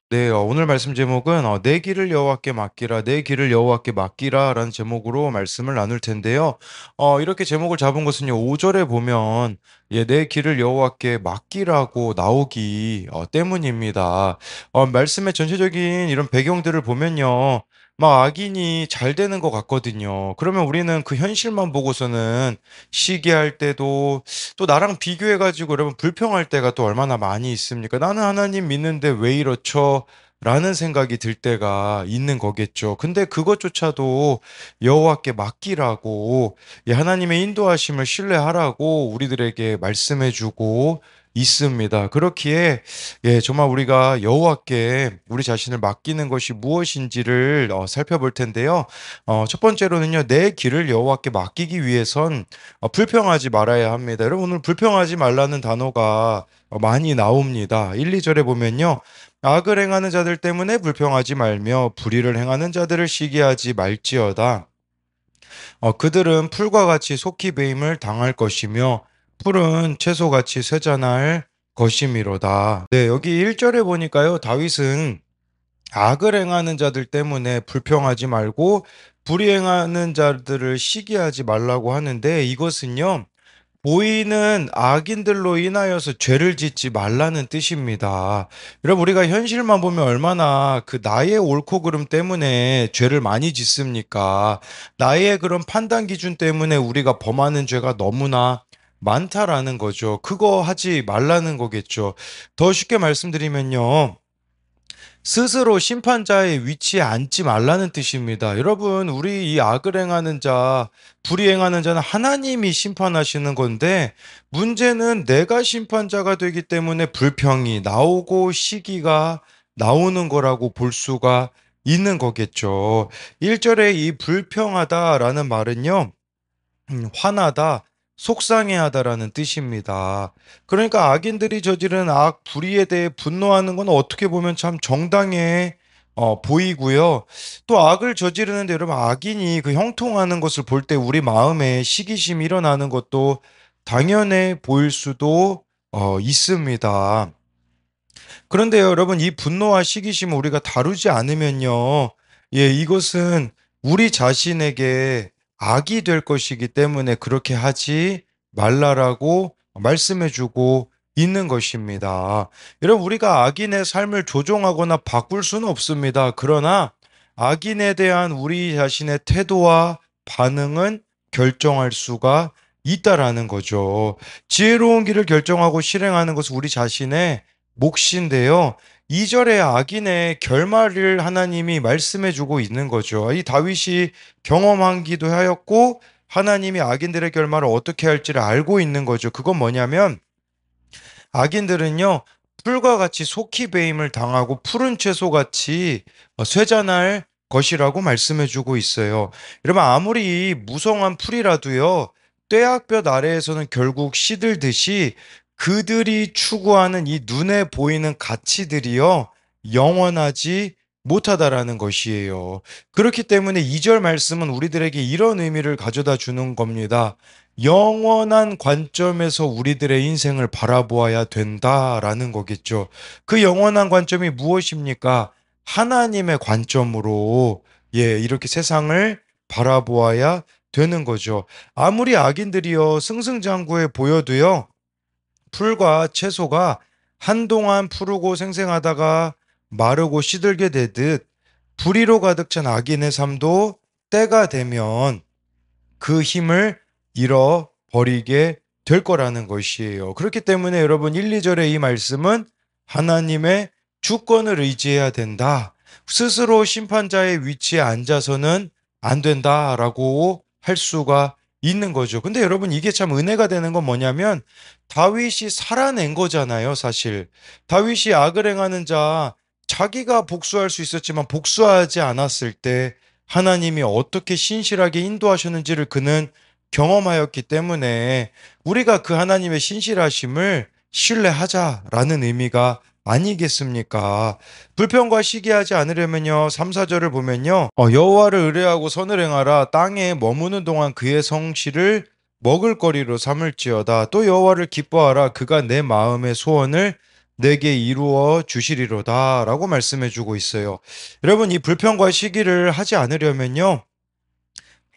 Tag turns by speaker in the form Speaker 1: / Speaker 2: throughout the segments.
Speaker 1: 네, 오늘 말씀 제목은 내 길을 여호와께 맡기라, 내 길을 여호와께 맡기라라는 제목으로 말씀을 나눌 텐데요. 이렇게 제목을 잡은 것은요, 5절에 보면 내 길을 여호와께 맡기라고 나오기 때문입니다. 말씀의 전체적인 이런 배경들을 보면요, 막 악인이 잘 되는 것 같거든요. 그러면 우리는 그 현실만 보고서는 시기할 때도 또 나랑 비교해가지고 여러분 불평할 때가 또 얼마나 많이 있습니까? 나는 하나님 믿는데 왜 이렇죠? 라는 생각이 들 때가 있는 거겠죠. 근데 그것조차도 여호와께 맡기라고 하나님의 인도하심을 신뢰하라고 우리들에게 말씀해 주고 있습니다. 그렇기에 정말 우리가 여호와께 우리 자신을 맡기는 것이 무엇인지를 살펴볼 텐데요. 첫 번째로는요. 내 길을 여호와께 맡기기 위해선 불평하지 말아야 합니다. 여러분 오늘 불평하지 말라는 단어가 많이 나옵니다. 1, 2절에 보면요. 악을 행하는 자들 때문에 불평하지 말며 불의를 행하는 자들을 시기하지 말지어다. 그들은 풀과 같이 속히 배임을 당할 것이며 풀은 채소같이 쇠잔할 것이미로다. 네, 여기 1절에 보니까요. 다윗은 악을 행하는 자들 때문에 불평하지 말고 불의행하는 자들을 시기하지 말라고 하는데 이것은요. 보이는 악인들로 인하여서 죄를 짓지 말라는 뜻입니다. 여러분, 우리가 현실만 보면 얼마나 그 나의 옳고 그름 때문에 죄를 많이 짓습니까? 나의 그런 판단 기준 때문에 우리가 범하는 죄가 너무나 많다라는 거죠. 그거 하지 말라는 거겠죠. 더 쉽게 말씀드리면요. 스스로 심판자의 위치에 앉지 말라는 뜻입니다. 여러분, 우리 이 악을 행하는 자, 불의행하는 자는 하나님이 심판하시는 건데, 문제는 내가 심판자가 되기 때문에 불평이 나오고 시기가 나오는 거라고 볼 수가 있는 거겠죠. 1절에 이 불평하다라는 말은요, 화나다, 속상해하다라는 뜻입니다. 그러니까 악인들이 저지른 악, 불의에 대해 분노하는 건 어떻게 보면 참 정당해 보이고요. 또 악을 저지르는데 여러분 악인이 그 형통하는 것을 볼 때 우리 마음에 시기심이 일어나는 것도 당연해 보일 수도 있습니다. 그런데 여러분 이 분노와 시기심을 우리가 다루지 않으면요. 이것은 우리 자신에게 악이 될 것이기 때문에 그렇게 하지 말라라고 말씀해 주고 있는 것입니다. 여러분 우리가 악인의 삶을 조종하거나 바꿀 수는 없습니다. 그러나 악인에 대한 우리 자신의 태도와 반응은 결정할 수가 있다라는 거죠. 지혜로운 길을 결정하고 실행하는 것은 우리 자신의 몫인데요. 2절의 악인의 결말을 하나님이 말씀해 주고 있는 거죠. 이 다윗이 경험하기도 하였고 하나님이 악인들의 결말을 어떻게 할지를 알고 있는 거죠. 그건 뭐냐면 악인들은요. 풀과 같이 속히 배임을 당하고 푸른 채소같이 쇠잔할 것이라고 말씀해 주고 있어요. 여러분 아무리 무성한 풀이라도요. 떼약볕 아래에서는 결국 시들듯이 그들이 추구하는 이 눈에 보이는 가치들이요. 영원하지 못하다라는 것이에요. 그렇기 때문에 2절 말씀은 우리들에게 이런 의미를 가져다 주는 겁니다. 영원한 관점에서 우리들의 인생을 바라보아야 된다라는 거겠죠. 그 영원한 관점이 무엇입니까? 하나님의 관점으로 이렇게 세상을 바라보아야 되는 거죠. 아무리 악인들이요 승승장구해 보여도요 풀과 채소가 한동안 푸르고 생생하다가 마르고 시들게 되듯 불의로 가득 찬 악인의 삶도 때가 되면 그 힘을 잃어버리게 될 거라는 것이에요. 그렇기 때문에 여러분 1, 2절의 이 말씀은 하나님의 주권을 의지해야 된다. 스스로 심판자의 위치에 앉아서는 안 된다라고 할 수가 있는 거죠. 근데 여러분 이게 참 은혜가 되는 건 뭐냐면 다윗이 살아낸 거잖아요, 사실. 다윗이 악을 행하는 자 자기가 복수할 수 있었지만 복수하지 않았을 때 하나님이 어떻게 신실하게 인도하셨는지를 그는 경험하였기 때문에 우리가 그 하나님의 신실하심을 신뢰하자라는 의미가 아니겠습니까? 불평과 시기하지 않으려면요. 3, 4절을 보면요. 여호와를 의뢰하고 선을 행하라. 땅에 머무는 동안 그의 성실을 먹을거리로 삼을지어다. 또 여호와를 기뻐하라. 그가 내 마음의 소원을 내게 이루어 주시리로다라고 말씀해 주고 있어요. 여러분, 이 불평과 시기를 하지 않으려면요,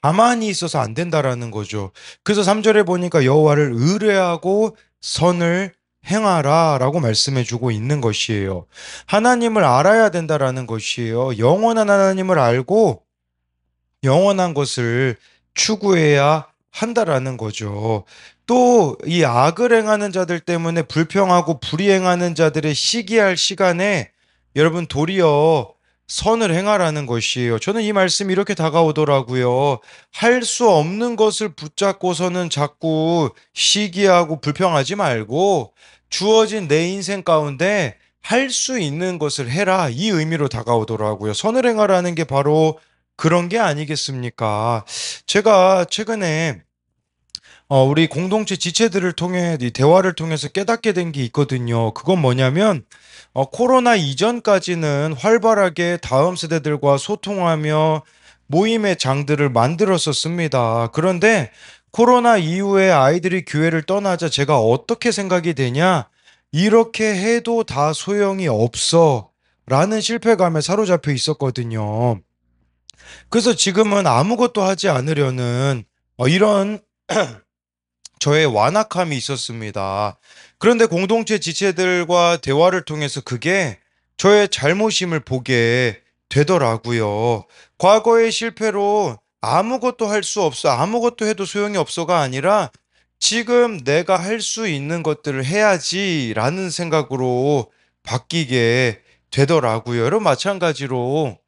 Speaker 1: 가만히 있어서 안 된다라는 거죠. 그래서 3절에 보니까 여호와를 의뢰하고 선을 행하라라고 말씀해 주고 있는 것이에요. 하나님을 알아야 된다라는 것이에요. 영원한 하나님을 알고 영원한 것을 추구해야 한다라는 거죠. 또 이 악을 행하는 자들 때문에 불평하고 불이행하는 자들의 시기할 시간에 여러분 도리어 선을 행하라는 것이에요. 저는 이 말씀이 이렇게 다가오더라고요. 할 수 없는 것을 붙잡고서는 자꾸 시기하고 불평하지 말고 주어진 내 인생 가운데 할 수 있는 것을 해라. 이 의미로 다가오더라고요. 선을 행하라는 게 바로 그런 게 아니겠습니까? 제가 최근에 우리 공동체 지체들을 통해 이 대화를 통해서 깨닫게 된 게 있거든요. 그건 뭐냐면 코로나 이전까지는 활발하게 다음 세대들과 소통하며 모임의 장들을 만들었었습니다. 그런데 코로나 이후에 아이들이 교회를 떠나자 제가 어떻게 생각이 되냐? 이렇게 해도 다 소용이 없어. 라는 실패감에 사로잡혀 있었거든요. 그래서 지금은 아무것도 하지 않으려는 이런 저의 완악함이 있었습니다. 그런데 공동체 지체들과 대화를 통해서 그게 저의 잘못임을 보게 되더라고요. 과거의 실패로 아무것도 할 수 없어, 아무것도 해도 소용이 없어가 아니라 지금 내가 할 수 있는 것들을 해야지라는 생각으로 바뀌게 되더라고요. 여러분, 마찬가지로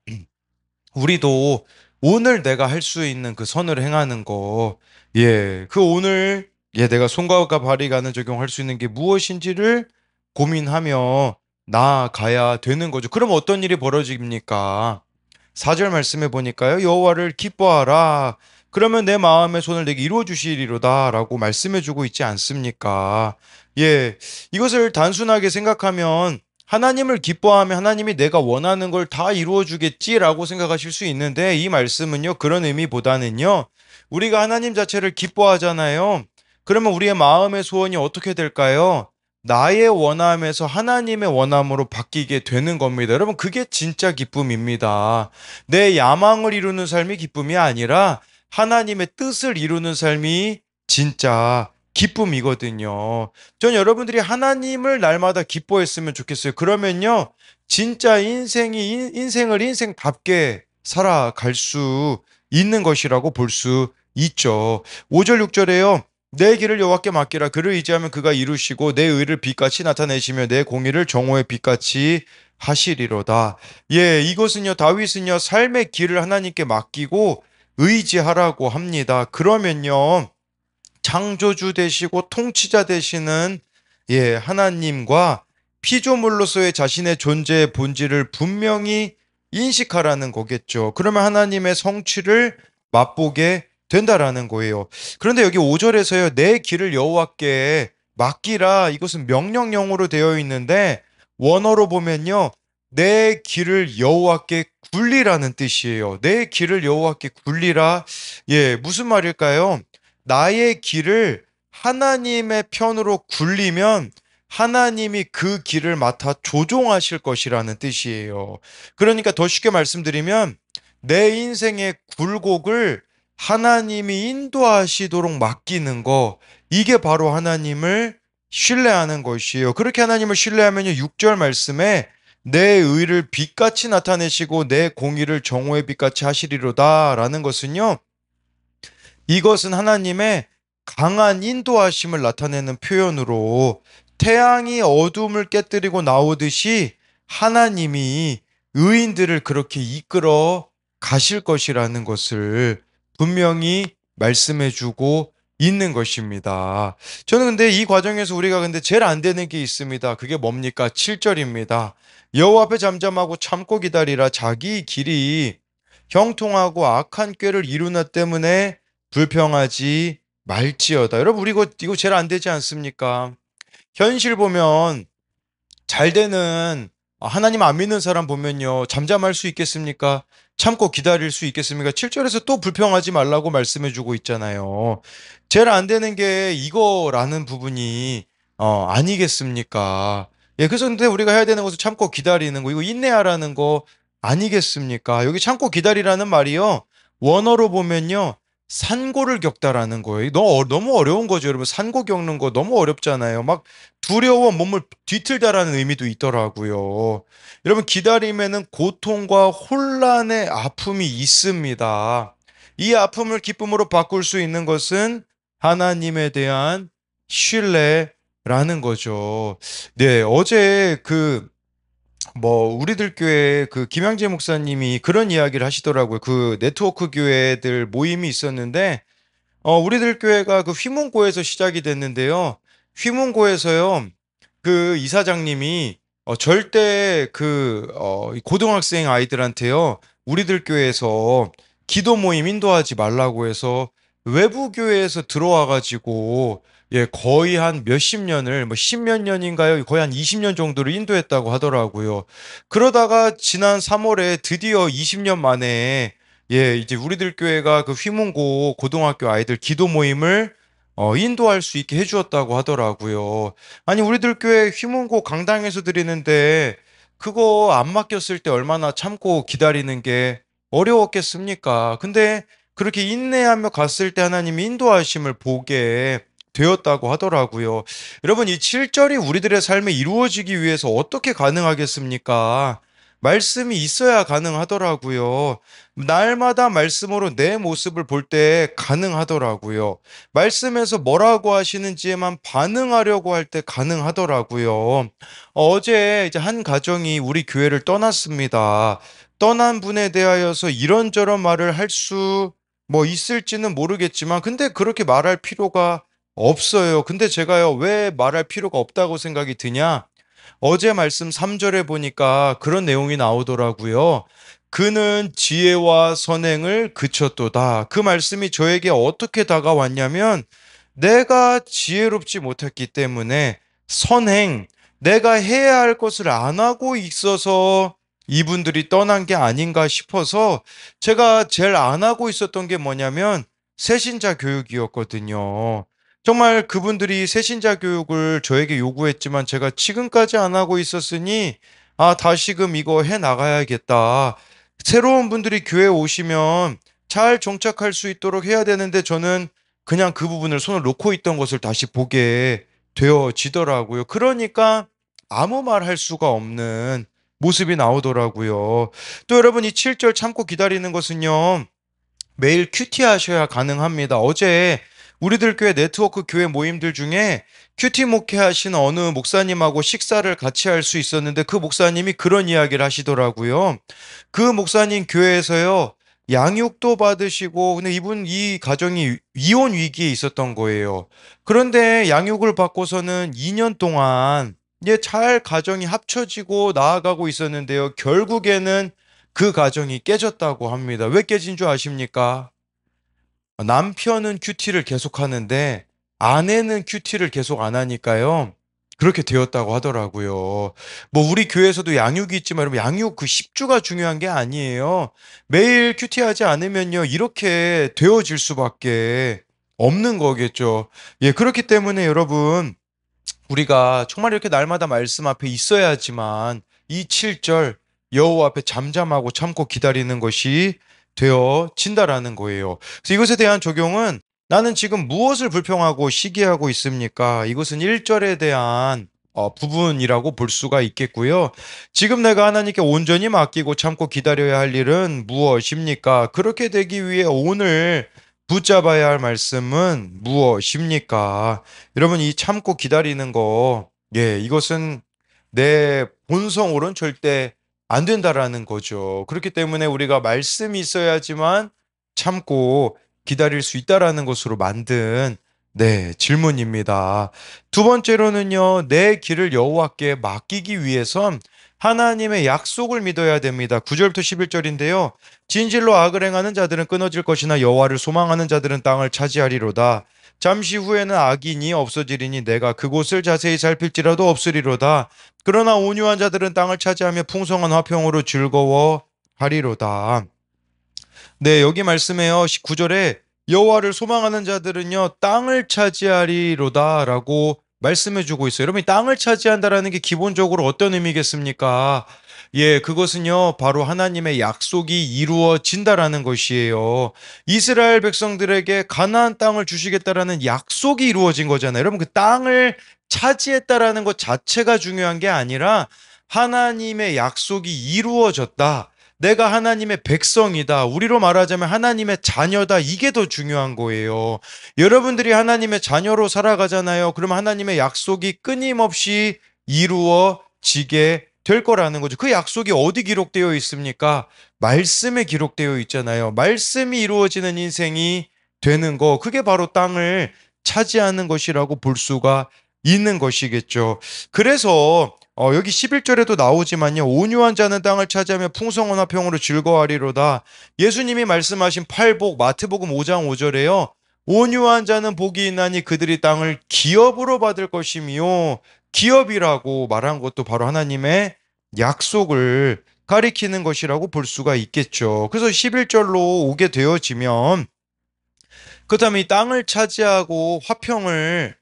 Speaker 1: 우리도 오늘 내가 할 수 있는 그 선을 행하는 거, 그 오늘, 내가 손과 발이 가는 적용할 수 있는 게 무엇인지를 고민하며 나아가야 되는 거죠. 그럼 어떤 일이 벌어집니까? 4절 말씀해 보니까요, 여호와를 기뻐하라. 그러면 내 마음의 손을 내게 이루어 주시리로다라고 말씀해 주고 있지 않습니까? 이것을 단순하게 생각하면 하나님을 기뻐하면 하나님이 내가 원하는 걸 다 이루어 주겠지라고 생각하실 수 있는데, 이 말씀은요, 그런 의미보다는요, 우리가 하나님 자체를 기뻐하잖아요. 그러면 우리의 마음의 소원이 어떻게 될까요? 나의 원함에서 하나님의 원함으로 바뀌게 되는 겁니다. 여러분, 그게 진짜 기쁨입니다. 내 야망을 이루는 삶이 기쁨이 아니라 하나님의 뜻을 이루는 삶이 진짜 기쁨이거든요. 전 여러분들이 하나님을 날마다 기뻐했으면 좋겠어요. 그러면요, 진짜 인생을 인생답게 살아갈 수 있는 것이라고 볼 수 있죠. 5절, 6절에요. 내 길을 여호와께 맡기라. 그를 의지하면 그가 이루시고 내 의를 빛같이 나타내시며 내 공의를 정오의 빛같이 하시리로다. 이것은요, 다윗은요, 삶의 길을 하나님께 맡기고 의지하라고 합니다. 그러면요, 창조주 되시고 통치자 되시는 하나님과 피조물로서의 자신의 존재의 본질을 분명히 인식하라는 거겠죠. 그러면 하나님의 성취를 맛보게 된다라는 거예요. 그런데 여기 5절에서요, 내 길을 여호와께 맡기라. 이것은 명령형으로 되어 있는데 원어로 보면요, 내 길을 여호와께 굴리라는 뜻이에요. 내 길을 여호와께 굴리라. 무슨 말일까요? 나의 길을 하나님의 편으로 굴리면 하나님이 그 길을 맡아 조종하실 것이라는 뜻이에요. 그러니까 더 쉽게 말씀드리면 내 인생의 굴곡을 하나님이 인도하시도록 맡기는 거, 이게 바로 하나님을 신뢰하는 것이에요. 그렇게 하나님을 신뢰하면요, 6절 말씀에 내 의를 빛같이 나타내시고 내 공의를 정오의 빛같이 하시리로다 라는 것은요, 이것은 하나님의 강한 인도하심을 나타내는 표현으로 태양이 어둠을 깨뜨리고 나오듯이 하나님이 의인들을 그렇게 이끌어 가실 것이라는 것을 분명히 말씀해 주고 있는 것입니다. 저는 근데 이 과정에서 우리가 근데 제일 안 되는 게 있습니다. 그게 뭡니까? 7절입니다. 여호와 앞에 잠잠하고 참고 기다리라. 자기 길이 형통하고 악한 꾀를 이루나 때문에 불평하지 말지어다. 여러분, 우리 이거 제일 안 되지 않습니까? 현실 보면 잘 되는 하나님 안 믿는 사람 보면요, 잠잠할 수 있겠습니까? 참고 기다릴 수 있겠습니까? 7절에서 또 불평하지 말라고 말씀해 주고 있잖아요. 제일 안 되는 게 이거라는 부분이 아니겠습니까? 예, 그래서 근데 우리가 해야 되는 것은 참고 기다리는 거, 이거 인내하라는 거 아니겠습니까? 여기 참고 기다리라는 말이요. 원어로 보면요. 산고를 겪다라는 거예요. 너무 어려운 거죠, 여러분. 산고 겪는 거 너무 어렵잖아요. 막 두려워 몸을 뒤틀다라는 의미도 있더라고요. 여러분, 기다림에는 고통과 혼란의 아픔이 있습니다. 이 아픔을 기쁨으로 바꿀 수 있는 것은 하나님에 대한 신뢰라는 거죠. 네, 어제 우리들 교회 김양재 목사님이 그런 이야기를 하시더라고요. 그 네트워크 교회들 모임이 있었는데, 우리들 교회가 그 휘문고에서 시작이 됐는데요. 휘문고에서요, 그 이사장님이 절대 이 고등학생 아이들한테요, 우리들 교회에서 기도 모임 인도하지 말라고 해서 외부 교회에서 들어와 가지고 예, 거의 한 몇십 년을 뭐 십몇 년인가요? 거의 한 20년 정도를 인도했다고 하더라고요. 그러다가 지난 3월에 드디어 20년 만에 예, 이제 우리들 교회가 그 휘문고 고등학교 아이들 기도 모임을 인도할 수 있게 해주었다고 하더라고요. 아니, 우리들 교회 휘문고 강당에서 드리는데 그거 안 맡겼을 때 얼마나 참고 기다리는 게 어려웠겠습니까? 근데 그렇게 인내하며 갔을 때 하나님이 인도하심을 보게 되었다고 하더라고요. 여러분, 이 7절이 우리들의 삶에 이루어지기 위해서 어떻게 가능하겠습니까? 말씀이 있어야 가능하더라고요. 날마다 말씀으로 내 모습을 볼 때 가능하더라고요. 말씀에서 뭐라고 하시는지에만 반응하려고 할 때 가능하더라고요. 어제 이제 한 가정이 우리 교회를 떠났습니다. 떠난 분에 대하여서 이런저런 말을 할 수 뭐 있을지는 모르겠지만, 근데 그렇게 말할 필요가 없어요. 근데 제가요, 왜 말할 필요가 없다고 생각이 드냐? 어제 말씀 3절에 보니까 그런 내용이 나오더라고요. 그는 지혜와 선행을 그쳤도다. 그 말씀이 저에게 어떻게 다가왔냐면, 내가 지혜롭지 못했기 때문에 선행, 내가 해야 할 것을 안 하고 있어서 이분들이 떠난 게 아닌가 싶어서, 제가 제일 안 하고 있었던 게 뭐냐면 새신자 교육이었거든요. 정말 그분들이 새신자 교육을 저에게 요구했지만 제가 지금까지 안 하고 있었으니, 다시금 이거 해 나가야겠다. 새로운 분들이 교회에 오시면 잘 정착할 수 있도록 해야 되는데, 저는 그냥 그 부분을 손을 놓고 있던 것을 다시 보게 되어지더라고요. 그러니까 아무 말 할 수가 없는 모습이 나오더라고요. 또 여러분, 이 7절 참고 기다리는 것은요, 매일 큐티 하셔야 가능합니다. 어제 우리들 교회 네트워크 교회 모임들 중에 큐티 목회하신 어느 목사님하고 식사를 같이 할 수 있었는데, 그 목사님이 그런 이야기를 하시더라고요. 그 목사님 교회에서요, 양육도 받으시고, 근데 이 가정이 이혼 위기에 있었던 거예요. 그런데 양육을 받고서는 2년 동안 잘 가정이 합쳐지고 나아가고 있었는데요. 결국에는 그 가정이 깨졌다고 합니다. 왜 깨진 줄 아십니까? 남편은 큐티를 계속 하는데 아내는 큐티를 계속 안 하니까요. 그렇게 되었다고 하더라고요. 뭐 우리 교회에서도 양육이 있지만, 여러분, 양육 그 10주가 중요한 게 아니에요. 매일 큐티하지 않으면요, 이렇게 되어질 수밖에 없는 거겠죠. 예, 그렇기 때문에 여러분, 우리가 정말 이렇게 날마다 말씀 앞에 있어야지만 이 7절 여호와 앞에 잠잠하고 참고 기다리는 것이 되어진다라는 거예요. 그래서 이것에 대한 적용은, 나는 지금 무엇을 불평하고 시기하고 있습니까? 이것은 1절에 대한 부분이라고 볼 수가 있겠고요. 지금 내가 하나님께 온전히 맡기고 참고 기다려야 할 일은 무엇입니까? 그렇게 되기 위해 오늘 붙잡아야 할 말씀은 무엇입니까? 여러분, 이 참고 기다리는 거, 예, 이것은 내 본성으로는 절대 안 된다라는 거죠. 그렇기 때문에 우리가 말씀이 있어야지만 참고 기다릴 수 있다라는 것으로 만든 네, 질문입니다. 두 번째로는요, 내 길을 여호와께 맡기기 위해선 하나님의 약속을 믿어야 됩니다. 9절부터 11절인데요. 진실로 악을 행하는 자들은 끊어질 것이나 여호와를 소망하는 자들은 땅을 차지하리로다. 잠시 후에는 악인이 없어지리니 내가 그곳을 자세히 살필지라도 없으리로다. 그러나 온유한 자들은 땅을 차지하며 풍성한 화평으로 즐거워하리로다. 네, 여기 말씀에요. 19절에 여호와를 소망하는 자들은요, 땅을 차지하리로다라고 말씀해 주고 있어요. 여러분, 이 땅을 차지한다라는 게 기본적으로 어떤 의미겠습니까? 예, 그것은요, 바로 하나님의 약속이 이루어진다라는 것이에요. 이스라엘 백성들에게 가나안 땅을 주시겠다라는 약속이 이루어진 거잖아요. 여러분, 그 땅을 차지했다라는 것 자체가 중요한 게 아니라 하나님의 약속이 이루어졌다. 내가 하나님의 백성이다. 우리로 말하자면 하나님의 자녀다. 이게 더 중요한 거예요. 여러분들이 하나님의 자녀로 살아가잖아요. 그럼 하나님의 약속이 끊임없이 이루어지게 될 거라는 거죠. 그 약속이 어디 기록되어 있습니까? 말씀에 기록되어 있잖아요. 말씀이 이루어지는 인생이 되는 거. 그게 바로 땅을 차지하는 것이라고 볼 수가 있는 것이겠죠. 그래서 여기 11절에도 나오지만요. 온유한 자는 땅을 차지하며 풍성한 화평으로 즐거워하리로다. 예수님이 말씀하신 팔복 마태복음 5장 5절에요. 온유한 자는 복이 있나니 그들이 땅을 기업으로 받을 것이며, 기업이라고 말한 것도 바로 하나님의 약속을 가리키는 것이라고 볼 수가 있겠죠. 그래서 11절로 오게 되어지면, 그다음에 이 땅을 차지하고 화평을,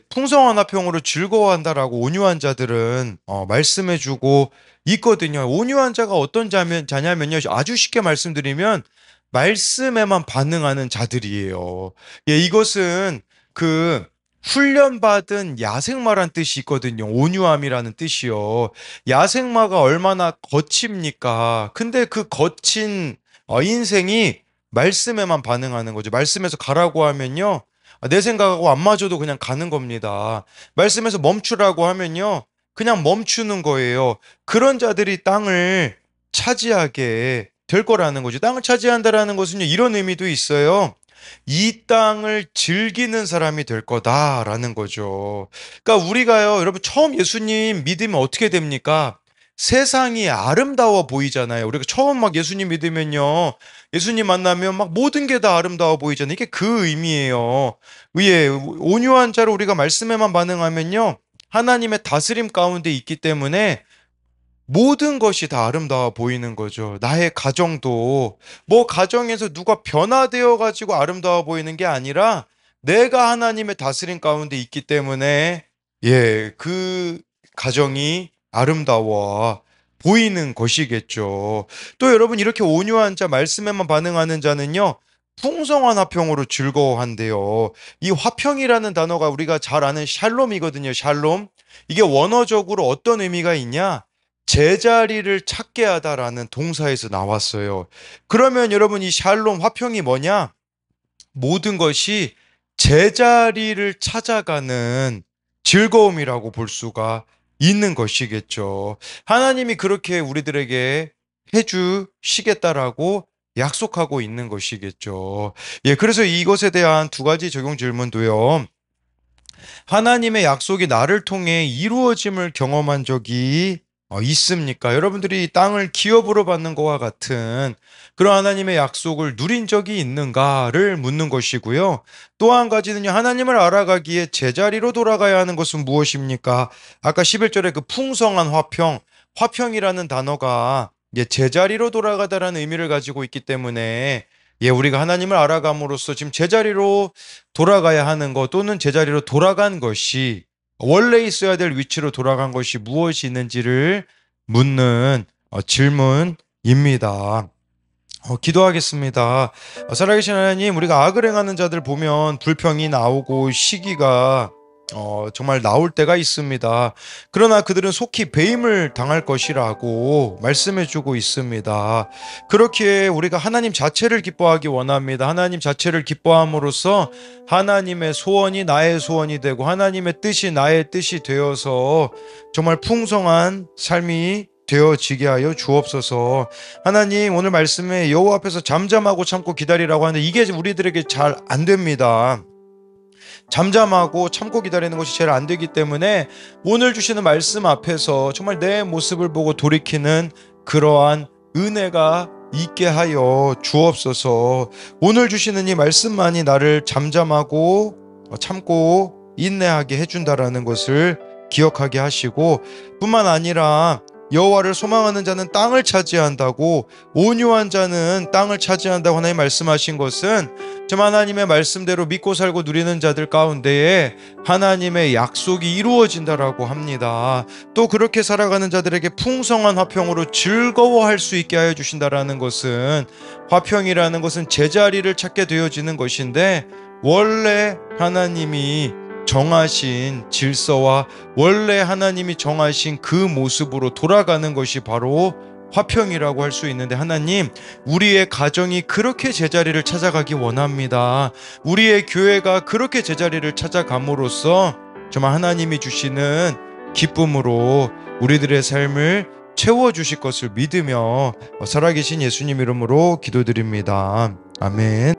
Speaker 1: 풍성한 화평으로 즐거워한다라고 온유한 자들은 말씀해주고 있거든요. 온유한 자가 어떤 자냐면요, 아주 쉽게 말씀드리면 말씀에만 반응하는 자들이에요. 예, 이것은 그 훈련받은 야생마란 뜻이 있거든요. 온유함이라는 뜻이요. 야생마가 얼마나 거칩니까? 근데 그 거친 인생이 말씀에만 반응하는 거죠. 말씀에서 가라고 하면요, 내 생각하고 안 맞아도 그냥 가는 겁니다. 말씀에서 멈추라고 하면요, 그냥 멈추는 거예요. 그런 자들이 땅을 차지하게 될 거라는 거죠. 땅을 차지한다라는 것은요, 이런 의미도 있어요. 이 땅을 즐기는 사람이 될 거다라는 거죠. 그러니까 우리가요, 여러분, 처음 예수님 믿으면 어떻게 됩니까? 세상이 아름다워 보이잖아요. 우리가 처음 막 예수님 믿으면요, 예수님 만나면 막 모든 게 다 아름다워 보이잖아요. 이게 그 의미예요. 온유한 자로 우리가 말씀에만 반응하면요, 하나님의 다스림 가운데 있기 때문에 모든 것이 다 아름다워 보이는 거죠. 나의 가정도, 뭐 가정에서 누가 변화되어 가지고 아름다워 보이는 게 아니라 내가 하나님의 다스림 가운데 있기 때문에, 그 가정이 아름다워 보이는 것이겠죠. 또 여러분, 이렇게 온유한 자, 말씀에만 반응하는 자는요, 풍성한 화평으로 즐거워한대요. 이 화평이라는 단어가 우리가 잘 아는 샬롬이거든요. 샬롬. 이게 원어적으로 어떤 의미가 있냐? 제자리를 찾게 하다라는 동사에서 나왔어요. 그러면 여러분, 이 샬롬 화평이 뭐냐? 모든 것이 제자리를 찾아가는 즐거움이라고 볼 수가 있는 것이겠죠. 하나님이 그렇게 우리들에게 해주시겠다라고 약속하고 있는 것이겠죠. 예, 그래서 이것에 대한 두 가지 적용 질문도요. 하나님의 약속이 나를 통해 이루어짐을 경험한 적이 있습니까? 여러분들이 땅을 기업으로 받는 것과 같은 그런 하나님의 약속을 누린 적이 있는가를 묻는 것이고요. 또 한 가지는요, 하나님을 알아가기에 제자리로 돌아가야 하는 것은 무엇입니까? 아까 11절에 그 풍성한 화평, 화평이라는 단어가 제자리로 돌아가다라는 의미를 가지고 있기 때문에, 우리가 하나님을 알아감으로써 지금 제자리로 돌아가야 하는 것, 또는 제자리로 돌아간 것이, 원래 있어야 될 위치로 돌아간 것이 무엇이 있는지를 묻는 질문입니다. 기도하겠습니다. 살아계신 하나님, 우리가 악을 행하는 자들 보면 불평이 나오고 시기가 정말 나올 때가 있습니다. 그러나 그들은 속히 배임을 당할 것이라고 말씀해주고 있습니다. 그렇기에 우리가 하나님 자체를 기뻐하기 원합니다. 하나님 자체를 기뻐함으로써 하나님의 소원이 나의 소원이 되고 하나님의 뜻이 나의 뜻이 되어서 정말 풍성한 삶이 되어지게 하여 주옵소서. 하나님, 오늘 말씀에 여호와 앞에서 잠잠하고 참고 기다리라고 하는데 이게 우리들에게 잘 안 됩니다. 잠잠하고 참고 기다리는 것이 제일 안 되기 때문에 오늘 주시는 말씀 앞에서 정말 내 모습을 보고 돌이키는 그러한 은혜가 있게 하여 주옵소서. 오늘 주시는 이 말씀만이 나를 잠잠하고 참고 인내하게 해준다라는 것을 기억하게 하시고, 뿐만 아니라 여호와를 소망하는 자는 땅을 차지한다고, 온유한 자는 땅을 차지한다고 하나님 말씀하신 것은 정말 하나님의 말씀대로 믿고 살고 누리는 자들 가운데에 하나님의 약속이 이루어진다라고 합니다. 또 그렇게 살아가는 자들에게 풍성한 화평으로 즐거워할 수 있게 하여 주신다라는 것은, 화평이라는 것은 제자리를 찾게 되어지는 것인데, 원래 하나님이 정하신 질서와 원래 하나님이 정하신 그 모습으로 돌아가는 것이 바로 화평이라고 할 수 있는데, 하나님, 우리의 가정이 그렇게 제자리를 찾아가기 원합니다. 우리의 교회가 그렇게 제자리를 찾아감으로써 정말 하나님이 주시는 기쁨으로 우리들의 삶을 채워주실 것을 믿으며 살아계신 예수님 이름으로 기도드립니다. 아멘.